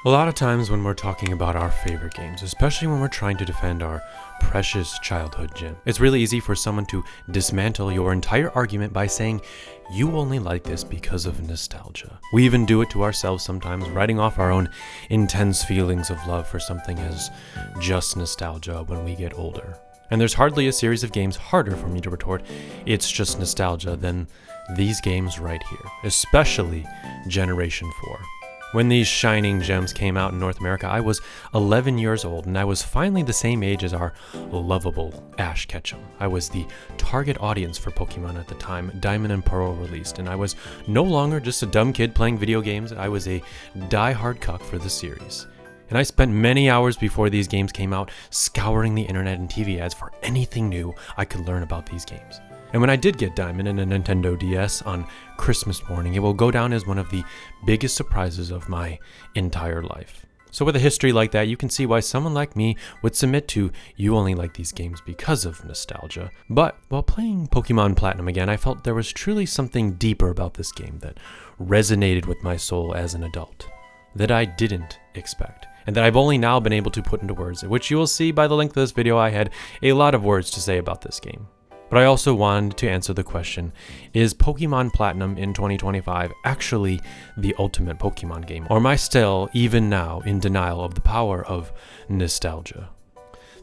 A lot of times when we're talking about our favorite games, especially when we're trying to defend our precious childhood gem, it's really easy for someone to dismantle your entire argument by saying, you only like this because of nostalgia. We even do it to ourselves sometimes, writing off our own intense feelings of love for something as just nostalgia when we get older. And there's hardly a series of games harder for me to retort, it's just nostalgia, than these games right here, especially Generation 4. When these shining gems came out in North America, I was 11 years old, and I was finally the same age as our lovable Ash Ketchum. I was the target audience for Pokemon at the time Diamond and Pearl released, and I was no longer just a dumb kid playing video games, I was a die-hard cuck for the series. And I spent many hours before these games came out scouring the internet and TV ads for anything new I could learn about these games. And when I did get Diamond and a Nintendo DS on Christmas morning, it will go down as one of the biggest surprises of my entire life. So with a history like that, you can see why someone like me would submit to you only like these games because of nostalgia. But while playing Pokemon Platinum again, I felt there was truly something deeper about this game that resonated with my soul as an adult, that I didn't expect, and that I've only now been able to put into words, which you will see by the length of this video I had a lot of words to say about this game. But I also wanted to answer the question, is Pokemon Platinum in 2025 actually the ultimate Pokemon game? Or am I still, even now, in denial of the power of nostalgia?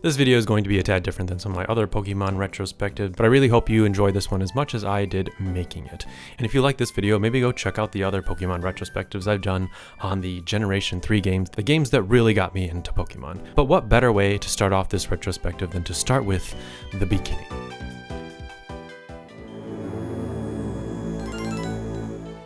This video is going to be a tad different than some of my other Pokemon retrospectives, but I really hope you enjoy this one as much as I did making it. And if you like this video, maybe go check out the other Pokemon retrospectives I've done on the Generation 3 games, the games that really got me into Pokemon. But what better way to start off this retrospective than to start with the beginning?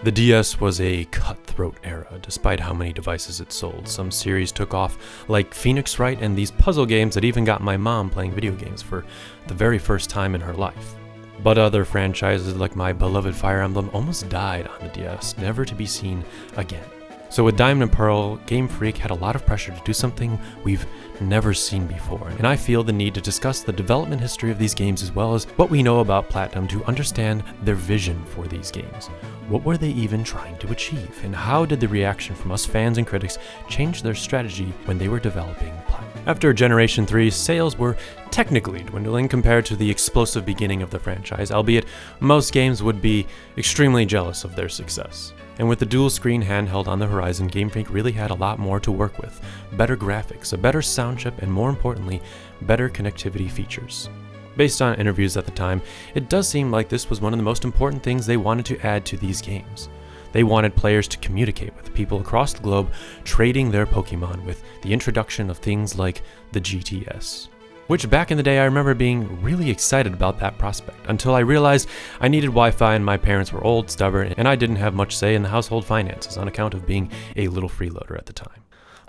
The DS was a cutthroat era, despite how many devices it sold. Some series took off, like Phoenix Wright and these puzzle games that even got my mom playing video games for the very first time in her life. But other franchises like my beloved Fire Emblem almost died on the DS, never to be seen again. So with Diamond and Pearl, Game Freak had a lot of pressure to do something we've never seen before, and I feel the need to discuss the development history of these games as well as what we know about Platinum to understand their vision for these games. What were they even trying to achieve, and how did the reaction from us fans and critics change their strategy when they were developing Platinum? After Generation 3, sales were technically dwindling compared to the explosive beginning of the franchise, albeit most games would be extremely jealous of their success. And with the dual-screen handheld on the horizon, Game Freak really had a lot more to work with. Better graphics, a better sound chip, and more importantly, better connectivity features. Based on interviews at the time, it does seem like this was one of the most important things they wanted to add to these games. They wanted players to communicate with people across the globe, trading their Pokemon with the introduction of things like the GTS. Which back in the day I remember being really excited about that prospect, until I realized I needed Wi-Fi and my parents were old, stubborn, and I didn't have much say in the household finances on account of being a little freeloader at the time.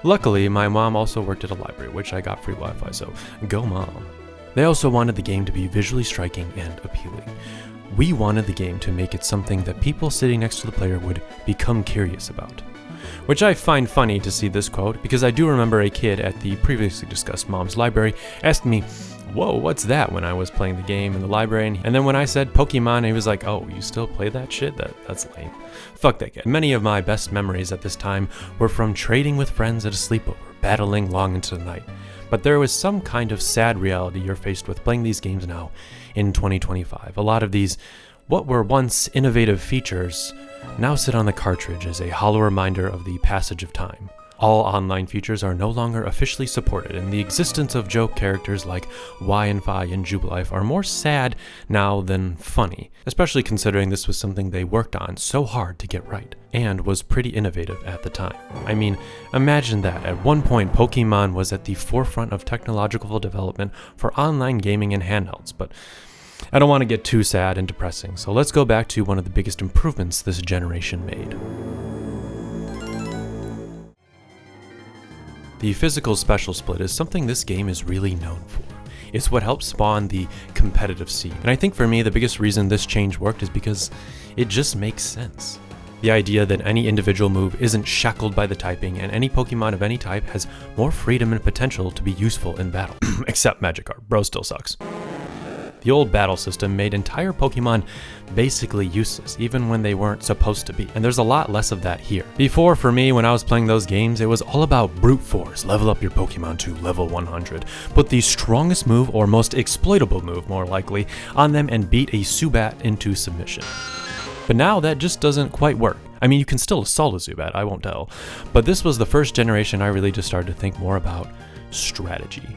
Luckily, my mom also worked at a library, which I got free Wi-Fi, so go mom. They also wanted the game to be visually striking and appealing. We wanted the game to make it something that people sitting next to the player would become curious about. Which I find funny to see this quote, because I do remember a kid at the previously discussed mom's library asking me, "Whoa, what's that?" when I was playing the game in the library, and then when I said Pokemon, he was like, "Oh, you still play that shit? That's lame." Fuck that kid. Many of my best memories at this time were from trading with friends at a sleepover, battling long into the night. But there was some kind of sad reality you're faced with playing these games now in 2025. A lot of these, what were once innovative features, now sit on the cartridge as a hollow reminder of the passage of time. All online features are no longer officially supported, and the existence of joke characters like Y and Phi and Jubilife are more sad now than funny, especially considering this was something they worked on so hard to get right, and was pretty innovative at the time. I mean, imagine that, at one point Pokemon was at the forefront of technological development for online gaming and handhelds, but I don't want to get too sad and depressing, so let's go back to one of the biggest improvements this generation made. The physical special split is something this game is really known for. It's what helped spawn the competitive scene, and I think for me the biggest reason this change worked is because it just makes sense. The idea that any individual move isn't shackled by the typing, and any Pokemon of any type has more freedom and potential to be useful in battle. Except Magikarp, bro still sucks. The old battle system made entire Pokemon basically useless, even when they weren't supposed to be, and there's a lot less of that here. Before, for me, when I was playing those games, it was all about brute force, level up your Pokemon to level 100, put the strongest move, or most exploitable move more likely, on them and beat a Zubat into submission. But now that just doesn't quite work. I mean, you can still assault a Zubat, I won't tell, but this was the first generation I really just started to think more about strategy.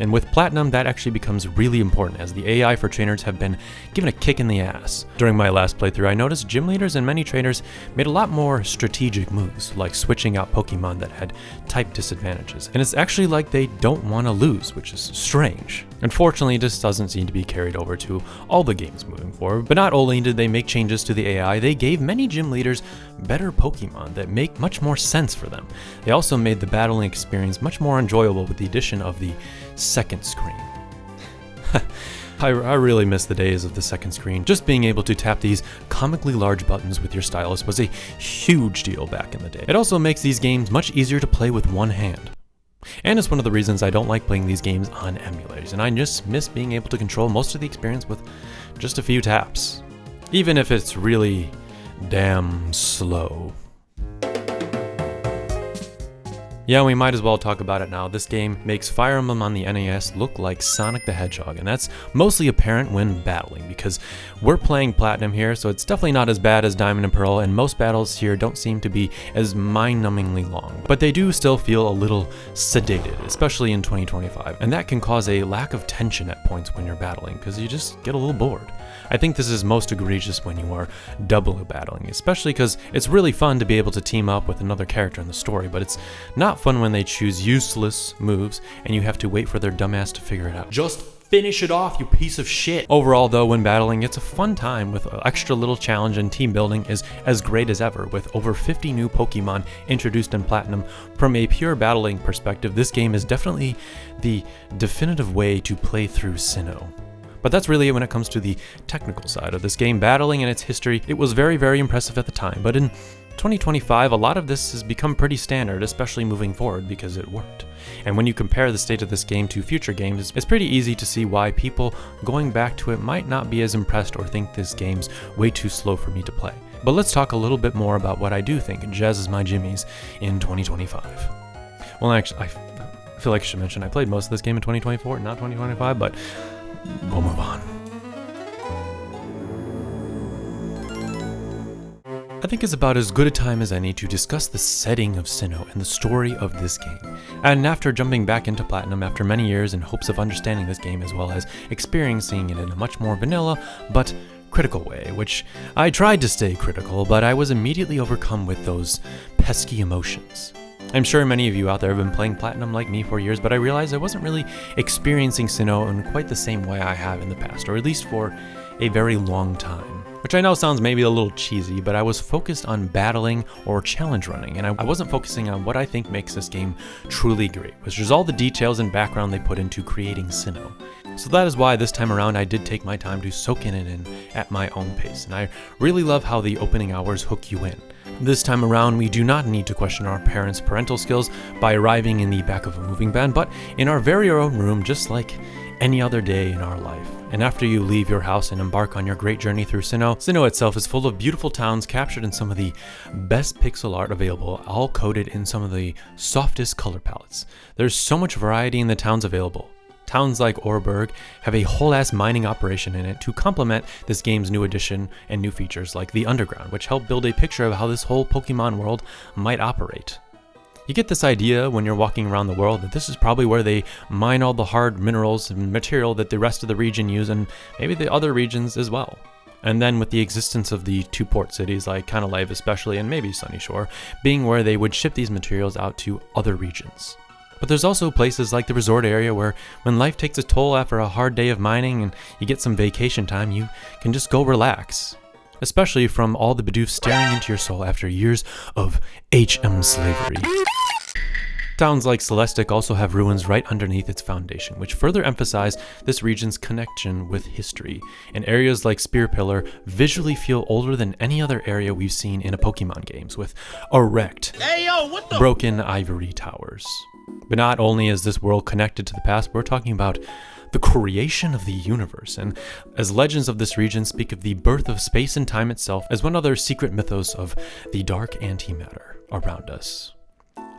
And with Platinum, that actually becomes really important, as the AI for trainers have been given a kick in the ass. During my last playthrough, I noticed gym leaders and many trainers made a lot more strategic moves, like switching out Pokemon that had type disadvantages. And it's actually like they don't want to lose, which is strange. Unfortunately, this doesn't seem to be carried over to all the games moving forward, but not only did they make changes to the AI, they gave many gym leaders better Pokemon that make much more sense for them. They also made the battling experience much more enjoyable with the addition of the second screen. I really miss the days of the second screen. Just being able to tap these comically large buttons with your stylus was a huge deal back in the day. It also makes these games much easier to play with one hand. And it's one of the reasons I don't like playing these games on emulators, and I just miss being able to control most of the experience with just a few taps, even if it's really damn slow. Yeah, we might as well talk about it now. This game makes Fire Emblem on the NES look like Sonic the Hedgehog, and that's mostly apparent when battling, because we're playing Platinum here, so it's definitely not as bad as Diamond and Pearl, and most battles here don't seem to be as mind-numbingly long, but they do still feel a little sedated, especially in 2025, and that can cause a lack of tension at points when you're battling, because you just get a little bored. I think this is most egregious when you are double battling, especially because it's really fun to be able to team up with another character in the story, but it's not fun when they choose useless moves and you have to wait for their dumbass to figure it out. Just finish it off, you piece of shit. Overall though, when battling, it's a fun time with extra little challenge, and team building is as great as ever, with over 50 new Pokemon introduced in Platinum. From a pure battling perspective, this game is definitely the definitive way to play through Sinnoh. But that's really it when it comes to the technical side of this game. Battling and its history, it was very, very impressive at the time, but in 2025, a lot of this has become pretty standard, especially moving forward, because it worked. And when you compare the state of this game to future games, it's pretty easy to see why people going back to it might not be as impressed or think this game's way too slow for me to play. But let's talk a little bit more about what I do think jazzes my jimmies in 2025. Well, actually, I feel like I should mention I played most of this game in 2024, not 2025, but we'll move on. I think it's about as good a time as any to discuss the setting of Sinnoh and the story of this game. And after jumping back into Platinum after many years in hopes of understanding this game as well as experiencing it in a much more vanilla but critical way, which I tried to stay critical, but I was immediately overcome with those pesky emotions. I'm sure many of you out there have been playing Platinum like me for years, but I realized I wasn't really experiencing Sinnoh in quite the same way I have in the past, or at least for a very long time. Which I know sounds maybe a little cheesy, but I was focused on battling or challenge running, and I wasn't focusing on what I think makes this game truly great, which is all the details and background they put into creating Sinnoh. So that is why this time around I did take my time to soak it in at my own pace, and I really love how the opening hours hook you in. This time around, we do not need to question our parents' parental skills by arriving in the back of a moving van, but in our very own room, just like any other day in our life. And after you leave your house and embark on your great journey through Sinnoh, Sinnoh itself is full of beautiful towns captured in some of the best pixel art available, all coated in some of the softest color palettes. There's so much variety in the towns available. Towns like Oreburgh have a whole-ass mining operation in it to complement this game's new addition and new features like the Underground, which help build a picture of how this whole Pokemon world might operate. You get this idea when you're walking around the world that this is probably where they mine all the hard minerals and material that the rest of the region use, and maybe the other regions as well. And then with the existence of the two port cities like Galactic especially, and maybe Sunyshore, being where they would ship these materials out to other regions. But there's also places like the resort area where when life takes a toll after a hard day of mining and you get some vacation time, you can just go relax. Especially from all the Bidoof staring into your soul after years of HM slavery. Towns like Celestic also have ruins right underneath its foundation, which further emphasize this region's connection with history. And areas like Spear Pillar visually feel older than any other area we've seen in a Pokemon games, with erect, broken ivory towers. But not only is this world connected to the past, we're talking about the creation of the universe, and as legends of this region speak of the birth of space and time itself as one other secret mythos of the dark antimatter around us.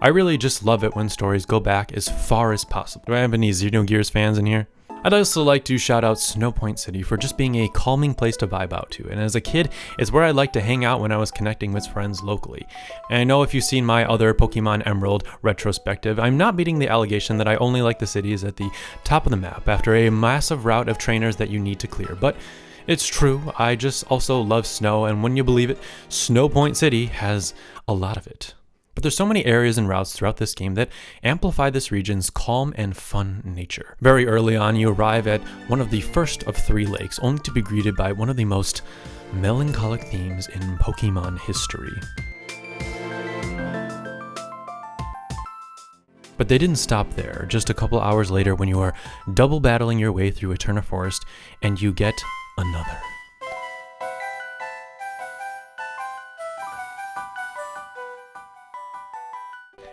I really just love it when stories go back as far as possible. Do I have any Xenogears fans in here? I'd also like to shout out Snowpoint City for just being a calming place to vibe out to, and as a kid, it's where I liked to hang out when I was connecting with friends locally. And I know if you've seen my other Pokemon Emerald retrospective, I'm not meeting the allegation that I only like the cities at the top of the map after a massive route of trainers that you need to clear, but it's true, I just also love snow, and when you believe it, Snowpoint City has a lot of it. But there's so many areas and routes throughout this game that amplify this region's calm and fun nature. Very early on, you arrive at one of the first of 3 lakes, only to be greeted by one of the most melancholic themes in Pokemon history. But they didn't stop there. Just a couple hours later, when you are double battling your way through Eterna Forest, and you get another.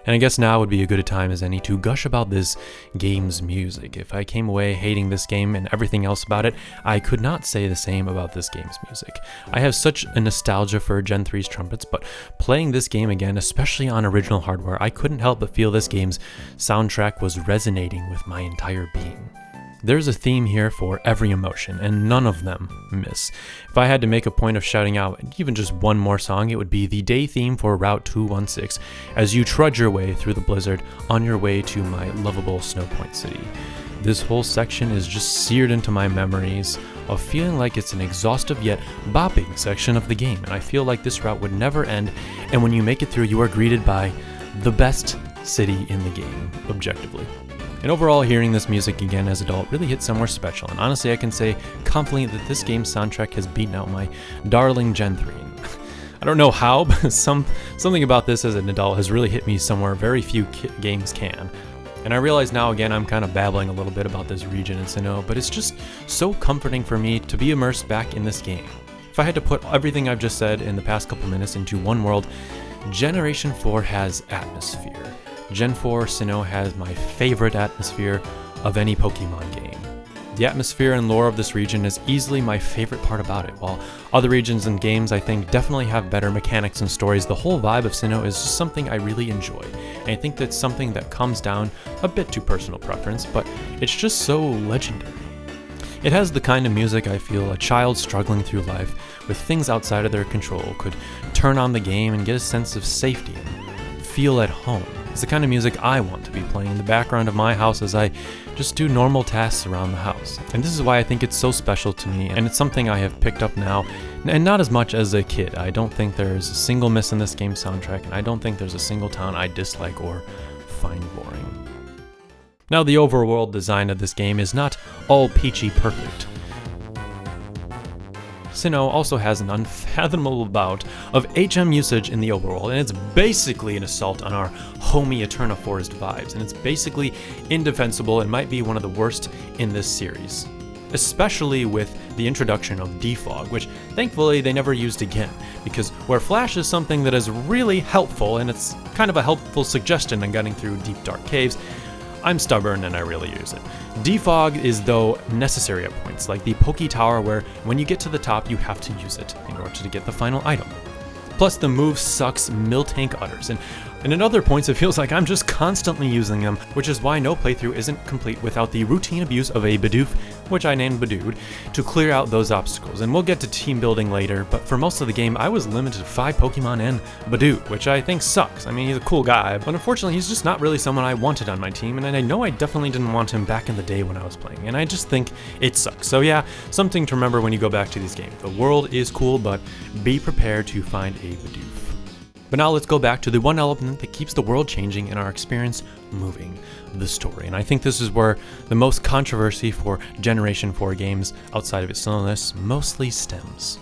And I guess now would be a good a time as any to gush about this game's music. If I came away hating this game and everything else about it, I could not say the same about this game's music. I have such a nostalgia for Gen 3's trumpets, but playing this game again, especially on original hardware, I couldn't help but feel this game's soundtrack was resonating with my entire being. There's a theme here for every emotion, and none of them miss. If I had to make a point of shouting out even just one more song, it would be the day theme for Route 216, as you trudge your way through the blizzard on your way to my lovable Snowpoint City. This whole section is just seared into my memories of feeling like it's an exhaustive yet bopping section of the game, and I feel like this route would never end, and when you make it through, you are greeted by the best city in the game, objectively. And overall, hearing this music again as an adult really hit somewhere special, and honestly I can say confidently that this game's soundtrack has beaten out my darling Gen 3. I don't know how, but something about this as an adult has really hit me somewhere very few games can. And I realize now again I'm kind of babbling a little bit about this region in Sinnoh, but it's just so comforting for me to be immersed back in this game. If I had to put everything I've just said in the past couple minutes into one world, Generation 4 has atmosphere. Gen 4 Sinnoh has my favorite atmosphere of any Pokemon game. The atmosphere and lore of this region is easily my favorite part about it, while other regions and games I think definitely have better mechanics and stories. The whole vibe of Sinnoh is just something I really enjoy, and I think that's something that comes down a bit to personal preference, but it's just so legendary. It has the kind of music I feel a child struggling through life with things outside of their control could turn on the game and get a sense of safety and feel at home. It's the kind of music I want to be playing in the background of my house as I just do normal tasks around the house. And this is why I think it's so special to me, and it's something I have picked up now, and not as much as a kid. I don't think there's a single miss in this game's soundtrack, and I don't think there's a single town I dislike or find boring. Now, the overworld design of this game is not all peachy perfect. Sinnoh also has an unfathomable amount of HM usage in the overworld, and it's basically an assault on our homey Eterna Forest vibes, and it's basically indefensible and might be one of the worst in this series. Especially with the introduction of defog, which thankfully they never used again, because where flash is something that is really helpful, and it's kind of a helpful suggestion in getting through deep dark caves, I'm stubborn and I really use it. Defog is though necessary at points, like the Poke Tower where when you get to the top you have to use it in order to get the final item. Plus the move sucks Miltank utters, and at other points it feels like I'm just constantly using them, which is why no playthrough isn't complete without the routine abuse of a Bidoof, which I named Bidood, to clear out those obstacles. And we'll get to team building later, but for most of the game I was limited to 5 Pokemon and Bidood, which I think sucks. I mean, he's a cool guy, but unfortunately he's just not really someone I wanted on my team, and I know I definitely didn't want him back in the day when I was playing, and I just think it sucks. So yeah, something to remember when you go back to these games. The world is cool, but be prepared to find a Bidoof. But now let's go back to the one element that keeps the world changing and our experience moving, the story. And I think this is where the most controversy for Generation 4 games outside of its silliness mostly stems.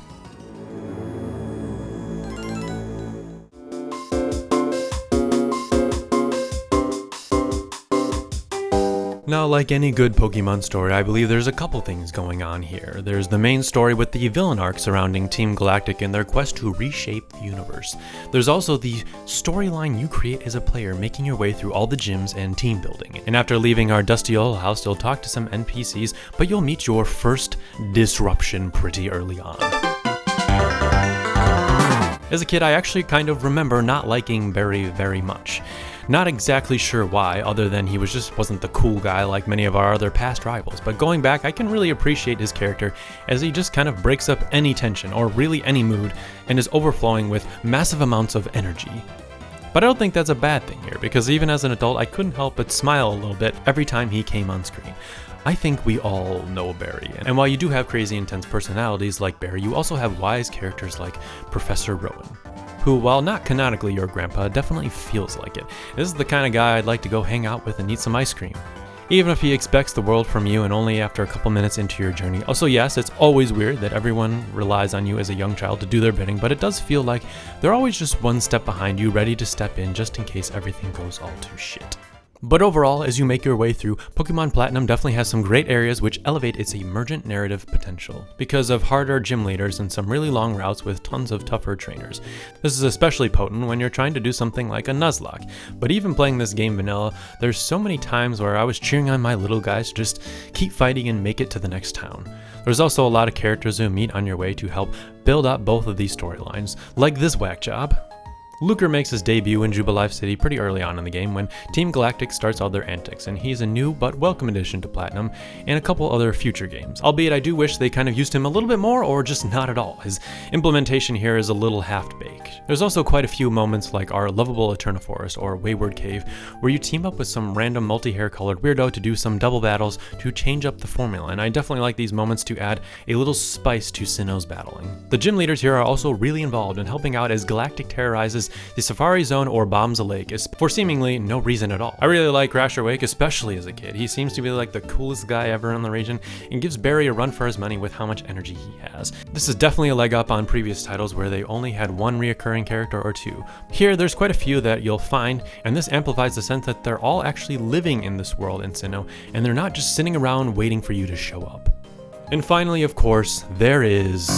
Now, like any good Pokemon story, I believe there's a couple things going on here. There's the main story with the villain arc surrounding Team Galactic and their quest to reshape the universe. There's also the storyline you create as a player, making your way through all the gyms and team building. And after leaving our dusty old house, you'll talk to some NPCs, but you'll meet your first disruption pretty early on. As a kid, I actually kind of remember not liking Barry very much. Not exactly sure why, other than he wasn't the cool guy like many of our other past rivals, but going back, I can really appreciate his character as he just kind of breaks up any tension, or really any mood, and is overflowing with massive amounts of energy. But I don't think that's a bad thing here, because even as an adult, I couldn't help but smile a little bit every time he came on screen. I think we all know Barry, and while you do have crazy intense personalities like Barry, you also have wise characters like Professor Rowan, who, while not canonically your grandpa, definitely feels like it. This is the kind of guy I'd like to go hang out with and eat some ice cream. Even if he expects the world from you and only after a couple minutes into your journey. Also, yes, it's always weird that everyone relies on you as a young child to do their bidding, but it does feel like they're always just one step behind you, ready to step in just in case everything goes all to shit. But overall, as you make your way through, Pokemon Platinum definitely has some great areas which elevate its emergent narrative potential, because of harder gym leaders and some really long routes with tons of tougher trainers. This is especially potent when you're trying to do something like a Nuzlocke, but even playing this game vanilla, there's so many times where I was cheering on my little guys to just keep fighting and make it to the next town. There's also a lot of characters you meet on your way to help build up both of these storylines, like this whack job. Lucre makes his debut in Jubilife City pretty early on in the game when Team Galactic starts all their antics, and he's a new but welcome addition to Platinum and a couple other future games. Albeit I do wish they kind of used him a little bit more, or just not at all. His implementation here is a little half-baked. There's also quite a few moments like our lovable Eterna Forest or Wayward Cave, where you team up with some random multi-hair colored weirdo to do some double battles to change up the formula, and I definitely like these moments to add a little spice to Sinnoh's battling. The gym leaders here are also really involved in helping out as Galactic terrorizes the Safari Zone or bombs a lake for seemingly no reason at all. I really like Rasher Wake, especially as a kid. He seems to be like the coolest guy ever in the region and gives Barry a run for his money with how much energy he has. This is definitely a leg up on previous titles where they only had one reoccurring character or two. Here, there's quite a few that you'll find, and this amplifies the sense that they're all actually living in this world in Sinnoh, and they're not just sitting around waiting for you to show up. And finally, of course, there is...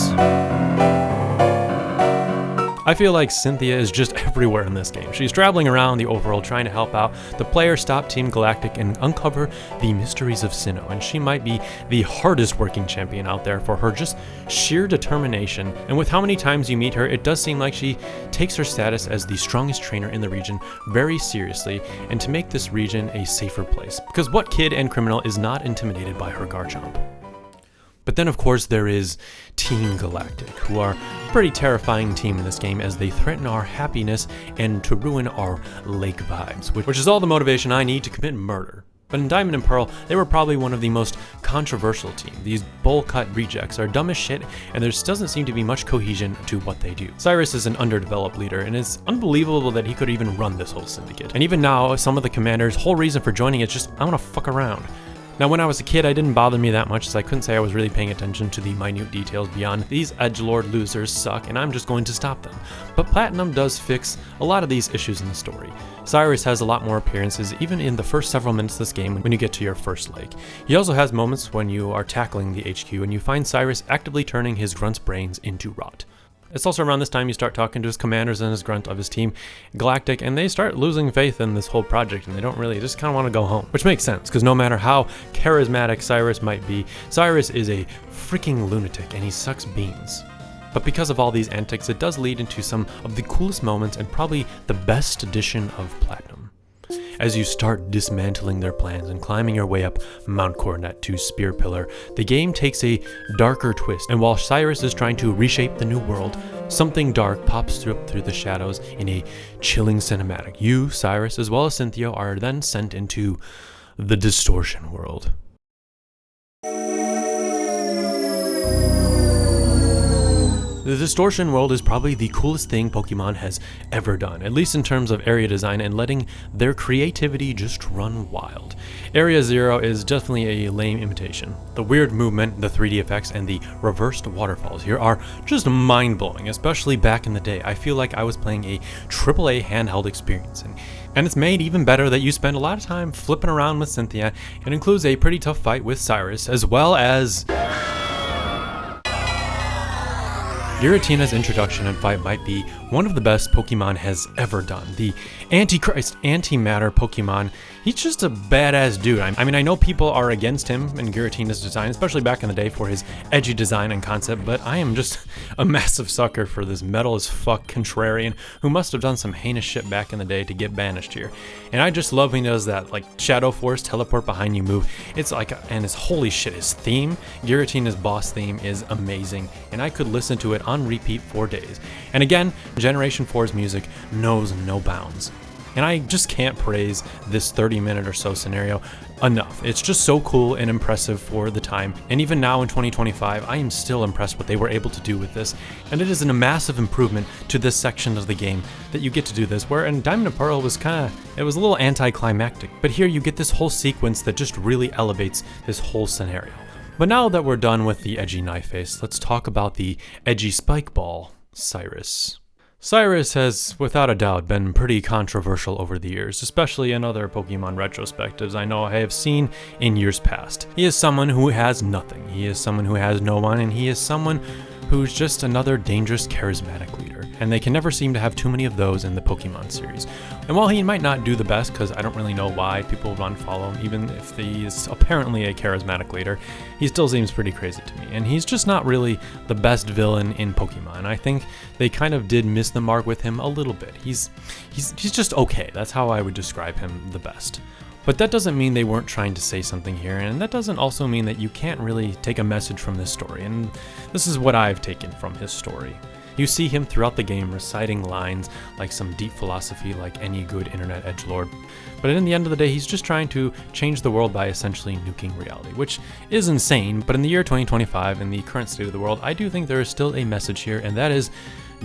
I feel like Cynthia is just everywhere in this game. She's traveling around the overworld trying to help out the player stop Team Galactic and uncover the mysteries of Sinnoh, and she might be the hardest working champion out there for her just sheer determination. And with how many times you meet her, it does seem like she takes her status as the strongest trainer in the region very seriously, and to make this region a safer place. Because what kid and criminal is not intimidated by her Garchomp? But then of course there is Team Galactic, who are a pretty terrifying team in this game as they threaten our happiness and to ruin our lake vibes, which is all the motivation I need to commit murder. But in Diamond and Pearl, they were probably one of the most controversial teams. These bowl-cut rejects are dumb as shit, and there doesn't seem to be much cohesion to what they do. Cyrus is an underdeveloped leader, and it's unbelievable that he could even run this whole syndicate. And even now, some of the commanders' whole reason for joining is just, I wanna fuck around. Now, when I was a kid, I didn't bother me that much, so I couldn't say I was really paying attention to the minute details beyond these edgelord losers suck and I'm just going to stop them. But Platinum does fix a lot of these issues in the story. Cyrus has a lot more appearances even in the first several minutes of this game when you get to your first lake. He also has moments when you are tackling the HQ and you find Cyrus actively turning his grunt's brains into rot. It's also around this time you start talking to his commanders and his grunt of his team, Galactic, and they start losing faith in this whole project and they don't really, just kind of want to go home. Which makes sense, because no matter how charismatic Cyrus might be, Cyrus is a freaking lunatic and he sucks beans. But because of all these antics, it does lead into some of the coolest moments and probably the best edition of Platinum. As you start dismantling their plans and climbing your way up Mount Coronet to Spear Pillar, the game takes a darker twist, and while Cyrus is trying to reshape the new world, something dark pops through the shadows in a chilling cinematic. You, Cyrus, as well as Cynthia are then sent into the Distortion world. The Distortion world is probably the coolest thing Pokemon has ever done, at least in terms of area design and letting their creativity just run wild. Area 0 is definitely a lame imitation. The weird movement, the 3D effects, and the reversed waterfalls here are just mind-blowing, especially back in the day. I feel like I was playing a AAA handheld experience, and it's made even better that you spend a lot of time flipping around with Cynthia. It includes a pretty tough fight with Cyrus, as well as Giratina's introduction and fight might be one of the best Pokemon has ever done. The Antichrist antimatter Pokemon, he's just a badass dude. I mean, I know people are against him and Giratina's design, especially back in the day for his edgy design and concept, but I am just a massive sucker for this metal as fuck contrarian who must have done some heinous shit back in the day to get banished here. And I just love when he does that, like, Shadow Force teleport behind you move. It's like, and his holy shit, his theme, Giratina's boss theme is amazing, and I could listen to it on repeat for days. And again, Generation 4's music knows no bounds. And I just can't praise this 30-minute or so scenario enough. It's just so cool and impressive for the time. And even now in 2025, I am still impressed what they were able to do with this. And it is a massive improvement to this section of the game that you get to do this, where in Diamond and Pearl it was a little anticlimactic. But here you get this whole sequence that just really elevates this whole scenario. But now that we're done with the edgy knife face, let's talk about the edgy spike ball, Cyrus. Cyrus has, without a doubt, been pretty controversial over the years, especially in other Pokemon retrospectives I know I have seen in years past. He is someone who has nothing, he is someone who has no one, and he is someone who's just another dangerous, charismatic leader. And they can never seem to have too many of those in the Pokemon series. And while he might not do the best, because I don't really know why people would unfollow him, even if he is apparently a charismatic leader, he still seems pretty crazy to me. And he's just not really the best villain in Pokemon. I think they kind of did miss the mark with him a little bit. He's just okay. That's how I would describe him the best. But that doesn't mean they weren't trying to say something here, and that doesn't also mean that you can't really take a message from this story, and this is what I've taken from his story. You see him throughout the game reciting lines like some deep philosophy like any good internet edgelord, but in the end of the day he's just trying to change the world by essentially nuking reality, which is insane, but in the year 2025, in the current state of the world, I do think there is still a message here, and that is,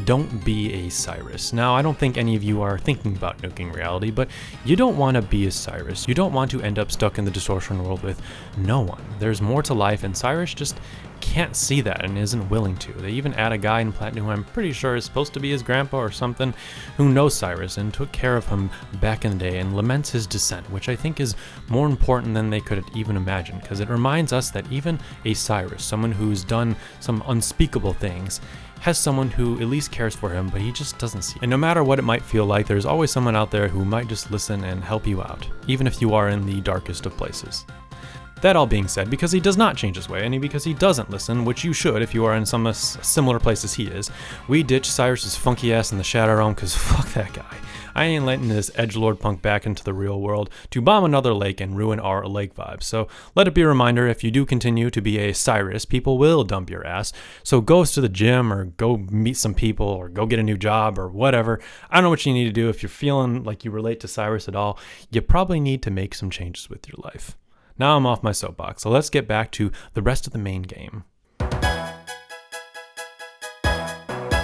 don't be a Cyrus. Now, I don't think any of you are thinking about nuking reality, but you don't want to be a Cyrus. You don't want to end up stuck in the Distortion world with no one. There's more to life, and Cyrus just can't see that and isn't willing to. They even add a guy in Platinum who I'm pretty sure is supposed to be his grandpa or something, who knows Cyrus and took care of him back in the day and laments his descent, which I think is more important than they could even imagine, because it reminds us that even a Cyrus, someone who's done some unspeakable things, has someone who at least cares for him, but he just doesn't see it. And no matter what it might feel like, there's always someone out there who might just listen and help you out, even if you are in the darkest of places. That all being said, because he does not change his way, and because he doesn't listen, which you should if you are in some similar place as he is, we ditch Cyrus's funky ass in the Shadow Realm, because fuck that guy. I ain't letting this edgelord punk back into the real world to bomb another lake and ruin our lake vibes. So let it be a reminder, if you do continue to be a Cyrus, people will dump your ass. So go to the gym or go meet some people or go get a new job or whatever. I don't know what you need to do. If you're feeling like you relate to Cyrus at all, you probably need to make some changes with your life. Now I'm off my soapbox, so let's get back to the rest of the main game.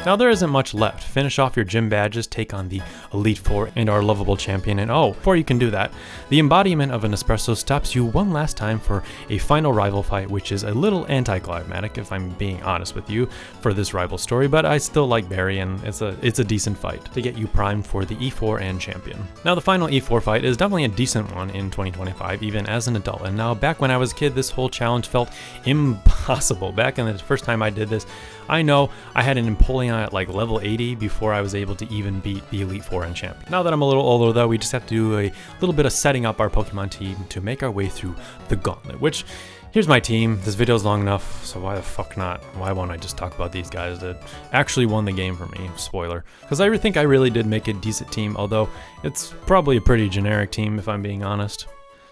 Now there isn't much left. Finish off your gym badges, take on the Elite Four and our lovable champion, and oh, before you can do that, the embodiment of an espresso stops you one last time for a final rival fight, which is a little anticlimactic if I'm being honest with you for this rival story, but I still like Barry and it's a decent fight to get you primed for the E4 and champion. Now the final E4 fight is definitely a decent one in 2025, even as an adult, and now back when I was a kid, this whole challenge felt impossible. Back in the first time I did this, I know I had an Empoleon at like level 80 before I was able to even beat the Elite Four and Champion. Now that I'm a little older though, we just have to do a little bit of setting up our Pokemon team to make our way through the gauntlet, which, here's my team. This video's long enough, so why the fuck not? Why won't I just talk about these guys that actually won the game for me? Spoiler. Because I think I really did make a decent team, although it's probably a pretty generic team if I'm being honest.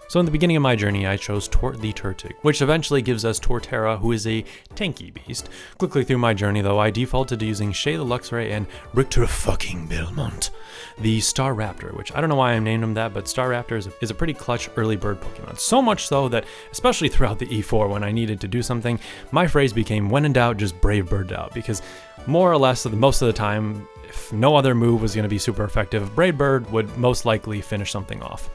So in the beginning of my journey, I chose the Turtic, which eventually gives us Torterra, who is a tanky beast. Quickly through my journey though, I defaulted to using Shay the Luxray and Richter fucking Belmont, the Staraptor, which I don't know why I named him that, but Staraptor is a pretty clutch early bird Pokemon. So much so that, especially throughout the E4 when I needed to do something, my phrase became, when in doubt, just brave bird out, because more or less most of the time, if no other move was going to be super effective, Brave Bird would most likely finish something off.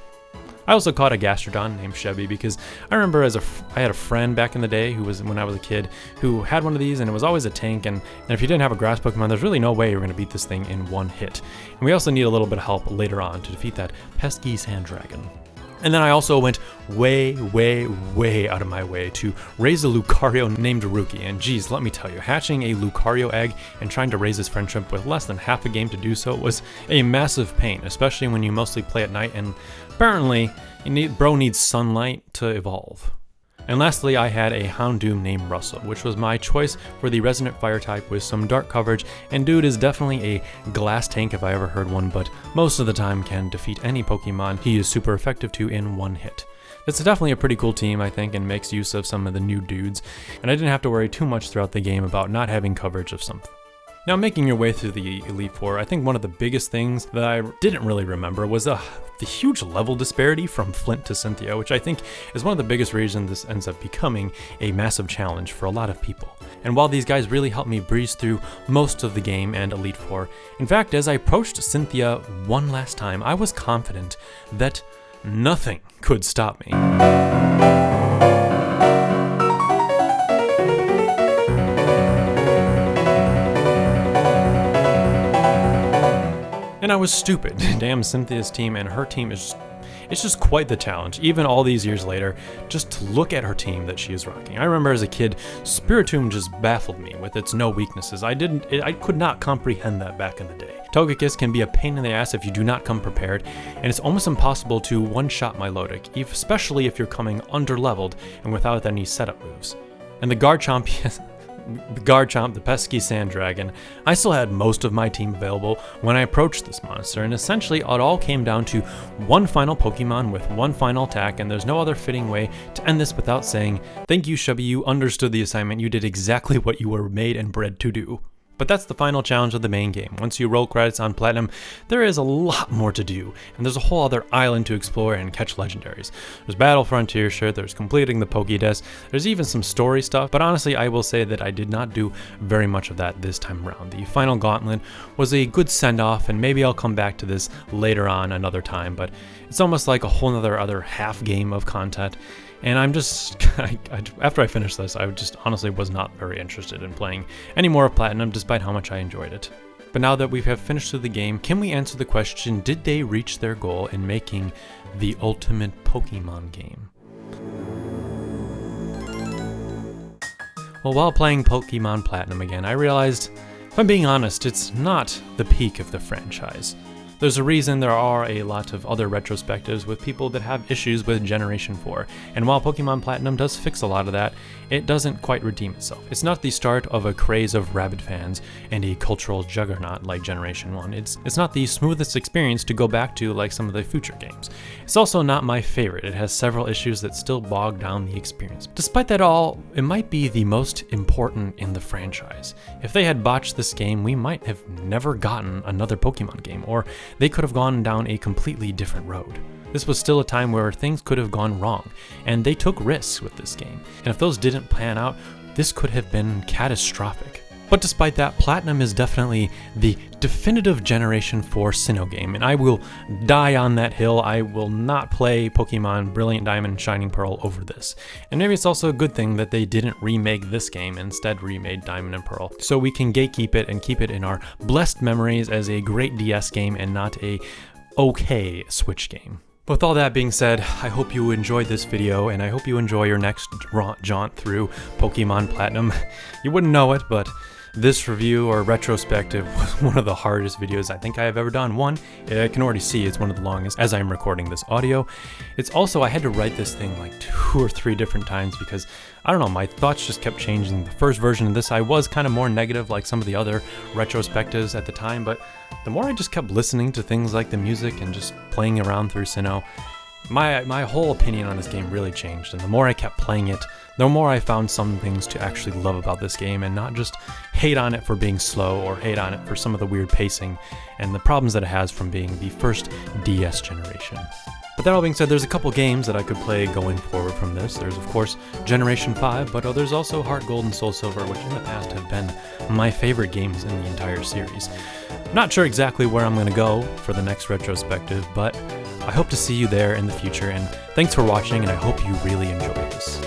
I also caught a Gastrodon named Chevy because I remember I had a friend back in the day when I was a kid who had one of these, and it was always a tank, and if you didn't have a grass Pokemon, there's really no way you were going to beat this thing in one hit. And we also need a little bit of help later on to defeat that pesky sand dragon. And then I also went way out of my way to raise a Lucario named Rookie. And geez, let me tell you, hatching a Lucario egg and trying to raise his friendship with less than half a game to do so was a massive pain, especially when you mostly play at night, and apparently, bro needs sunlight to evolve. And lastly, I had a Houndoom named Russell, which was my choice for the Resonant Fire type with some dark coverage, and dude is definitely a glass tank if I ever heard one, but most of the time can defeat any Pokemon he is super effective to in one hit. It's definitely a pretty cool team, I think, and makes use of some of the new dudes, and I didn't have to worry too much throughout the game about not having coverage of something. Now, making your way through the Elite Four, I think one of the biggest things that I didn't really remember was the huge level disparity from Flint to Cynthia, which I think is one of the biggest reasons this ends up becoming a massive challenge for a lot of people. And while these guys really helped me breeze through most of the game and Elite Four, in fact, as I approached Cynthia one last time, I was confident that nothing could stop me. And I was stupid. Damn, Cynthia's team and her team it's just quite the challenge, even all these years later, just to look at her team that she is rocking. I remember as a kid, Spiritomb just baffled me with its no weaknesses. I could not comprehend that back in the day. Togekiss can be a pain in the ass if you do not come prepared, and it's almost impossible to one-shot Milotic, especially if you're coming under-leveled and without any setup moves. And the Garchomp, the pesky sand dragon, I still had most of my team available when I approached this monster, and essentially it all came down to one final Pokemon with one final attack, and there's no other fitting way to end this without saying, thank you, Chubby, you understood the assignment, you did exactly what you were made and bred to do. But that's the final challenge of the main game. Once you roll credits on Platinum, there is a lot more to do, and there's a whole other island to explore and catch legendaries. There's Battle Frontier shit, there's completing the Pokédex, there's even some story stuff, but honestly I will say that I did not do very much of that this time around. The final gauntlet was a good send-off, and maybe I'll come back to this later on another time, but it's almost like a whole other half game of content. And I'm just, after I finished this, I just honestly was not very interested in playing any more of Platinum, despite how much I enjoyed it. But now that we have finished through the game, can we answer the question, did they reach their goal in making the ultimate Pokemon game? Well, while playing Pokemon Platinum again, I realized, if I'm being honest, it's not the peak of the franchise. There's a reason there are a lot of other retrospectives with people that have issues with Generation 4, and while Pokemon Platinum does fix a lot of that, it doesn't quite redeem itself. It's not the start of a craze of rabid fans and a cultural juggernaut like Generation 1. It's not the smoothest experience to go back to like some of the future games. It's also not my favorite. It has several issues that still bog down the experience. Despite that all, it might be the most important in the franchise. If they had botched this game, we might have never gotten another Pokemon game, or they could have gone down a completely different road. This was still a time where things could have gone wrong, and they took risks with this game, and if those didn't pan out, this could have been catastrophic. But despite that, Platinum is definitely the definitive Generation 4 Sinnoh game, and I will die on that hill. I will not play Pokemon Brilliant Diamond and Shining Pearl over this. And maybe it's also a good thing that they didn't remake this game, instead remade Diamond and Pearl, so we can gatekeep it and keep it in our blessed memories as a great DS game and not a okay Switch game. With all that being said, I hope you enjoyed this video, and I hope you enjoy your next jaunt through Pokemon Platinum. You wouldn't know it, but this review or retrospective was one of the hardest videos I think I have ever done. One, I can already see it's one of the longest as I'm recording this audio. It's also, I had to write this thing like 2 or 3 different times because, I don't know, my thoughts just kept changing. The first version of this, I was kind of more negative like some of the other retrospectives at the time, but the more I just kept listening to things like the music and just playing around through Sinnoh, my whole opinion on this game really changed, and the more I kept playing it, the more I found some things to actually love about this game, and not just hate on it for being slow, or hate on it for some of the weird pacing, and the problems that it has from being the first DS generation. But that all being said, there's a couple games that I could play going forward from this. There's of course Generation 5, but there's also Heart Gold and Soul Silver, which in the past have been my favorite games in the entire series. Not sure exactly where I'm going to go for the next retrospective, but I hope to see you there in the future, and thanks for watching, and I hope you really enjoyed this.